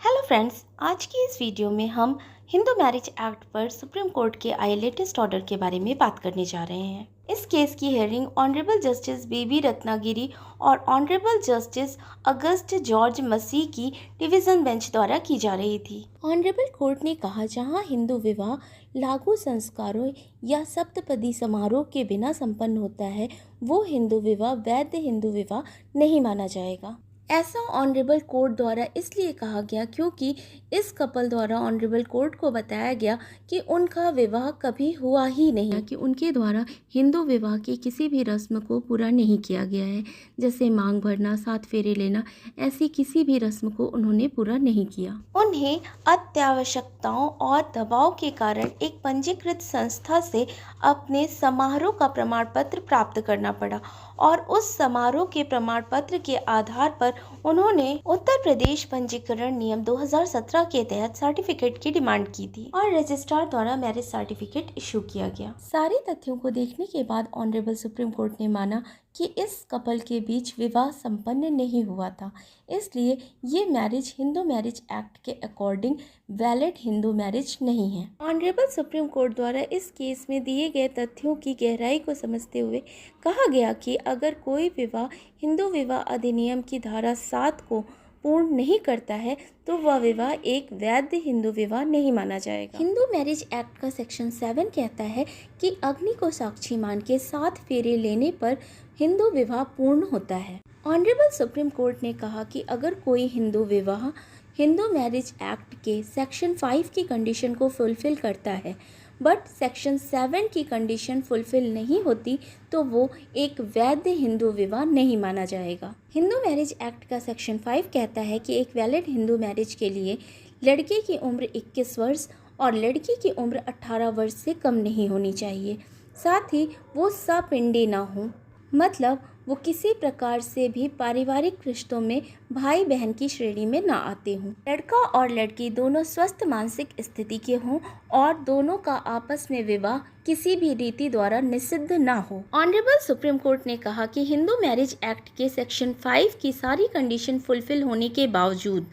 Hello friends, आज की इस वीडियो में हम हिंदू मैरिज एक्ट पर सुप्रीम कोर्ट के आए लेटेस्ट ऑर्डर के बारे में बात करने जा रहे हैं। इस केस की hearing honourable justice baby Ratnagiri और ऑनरेबल जस्टिस अगस्ट जॉर्ज मसीह की डिवीजन बेंच द्वारा की जा रही थी। ऑनरेबल कोर्ट ने कहा, जहां हिंदू विवाह लागू संस्कारों या सप्तपदी समारोह के बिना संपन्न होता है, वो हिंदू विवाह वैध हिंदू विवाह नहीं माना जाएगा। ऐसा ऑनरेबल कोर्ट द्वारा इसलिए कहा गया क्योंकि इस कपल द्वारा ऑनरेबल कोर्ट को बताया गया कि उनका विवाह कभी हुआ ही नहीं, कि उनके द्वारा हिंदू विवाह की किसी भी रस्म को पूरा नहीं किया गया है, जैसे मांग भरना, 7 फेरे लेना, ऐसी किसी भी रस्म को उन्होंने पूरा नहीं किया। उन्हें अत्यावश्यकताओं और दबाव के कारण एक पंजीकृत संस्था से अपने समारोह का प्रमाण पत्र प्राप्त करना पड़ा और उस समारोह के प्रमाण पत्र के आधार पर उन्होंने उत्तर प्रदेश पंजीकरण नियम 2017 के तहत सर्टिफिकेट की डिमांड की थी और रजिस्ट्रार द्वारा मैरिज सर्टिफिकेट इशू किया गया। सारे तथ्यों को देखने के बाद ऑनरेबल सुप्रीम कोर्ट ने माना कि इस कपल के बीच विवाह संपन्न नहीं हुआ था, इसलिए ये मैरिज हिंदू मैरिज एक्ट के अकॉर्डिंग वैलिड हिंदू मैरिज नहीं है। ऑनरेबल सुप्रीम कोर्ट द्वारा इस केस में दिए गए तथ्यों की गहराई को समझते हुए कहा गया कि अगर कोई विवाह हिंदू विवाह अधिनियम की धारा 7 को पूर्ण नहीं करता है तो वह विवाह एक वैध हिंदू विवाह नहीं माना जाएगा। हिंदू मैरिज एक्ट का सेक्शन 7 कहता है कि अग्नि को साक्षी मान के 7 फेरे लेने पर हिंदू विवाह पूर्ण होता है। ऑनरेबल सुप्रीम कोर्ट ने कहा कि अगर कोई हिंदू विवाह हिंदू मैरिज एक्ट के सेक्शन 5 की कंडीशन को फुलफिल करता है बट सेक्शन 7 की कंडीशन फुलफिल नहीं होती तो वो एक वैध हिंदू विवाह नहीं माना जाएगा। हिंदू मैरिज एक्ट का सेक्शन 5 कहता है कि एक वैलिड हिंदू मैरिज के लिए लड़के की उम्र 21 वर्ष और लड़की की उम्र 18 वर्ष से कम नहीं होनी चाहिए, साथ ही वो सपिंडी ना हो, मतलब वो किसी प्रकार से भी पारिवारिक रिश्तों में भाई बहन की श्रेणी में ना आते हों। लड़का और लड़की दोनों स्वस्थ मानसिक स्थिति के हों और दोनों का आपस में विवाह किसी भी रीति द्वारा निषिद्ध ना हो। ऑनरेबल सुप्रीम कोर्ट ने कहा कि हिंदू मैरिज एक्ट के सेक्शन 5 की सारी कंडीशन फुलफिल होने के बावजूद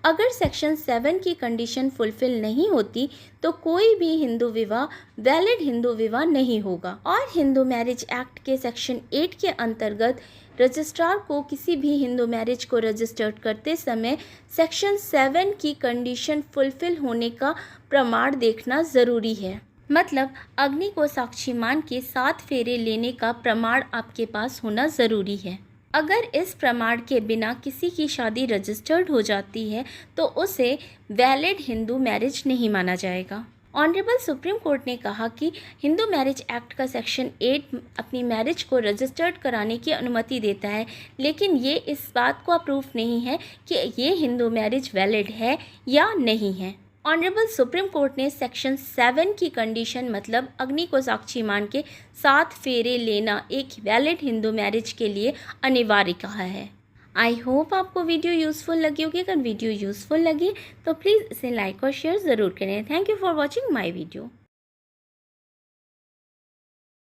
अगर सेक्शन 7 की कंडीशन फुलफिल नहीं होती तो कोई भी हिंदू विवाह वैलिड हिंदू विवाह नहीं होगा और हिंदू मैरिज एक्ट के सेक्शन 8 के अंतर्गत रजिस्ट्रार को किसी भी हिंदू मैरिज को रजिस्टर्ड करते समय सेक्शन 7 की कंडीशन फुलफिल होने का प्रमाण देखना ज़रूरी है, मतलब अग्नि को साक्षी मान के 7 फेरे लेने का प्रमाण आपके पास होना ज़रूरी है। अगर इस प्रमाण के बिना किसी की शादी रजिस्टर्ड हो जाती है तो उसे वैलिड हिंदू मैरिज नहीं माना जाएगा। ऑनरेबल सुप्रीम कोर्ट ने कहा कि हिंदू मैरिज एक्ट का सेक्शन 8 अपनी मैरिज को रजिस्टर्ड कराने की अनुमति देता है, लेकिन ये इस बात को प्रूफ नहीं है कि ये हिंदू मैरिज वैलिड है या नहीं है। ऑनरेबल सुप्रीम कोर्ट ने सेक्शन 7 की कंडीशन, मतलब अग्नि को साक्षी मान के 7 फेरे लेना एक वैलिड हिंदू मैरिज के लिए अनिवार्य कहा है। आई होप आपको वीडियो यूज़फुल लगी होगी। अगर वीडियो यूज़फुल लगी तो प्लीज़ इसे लाइक और शेयर ज़रूर करें। Thank you for watching my video.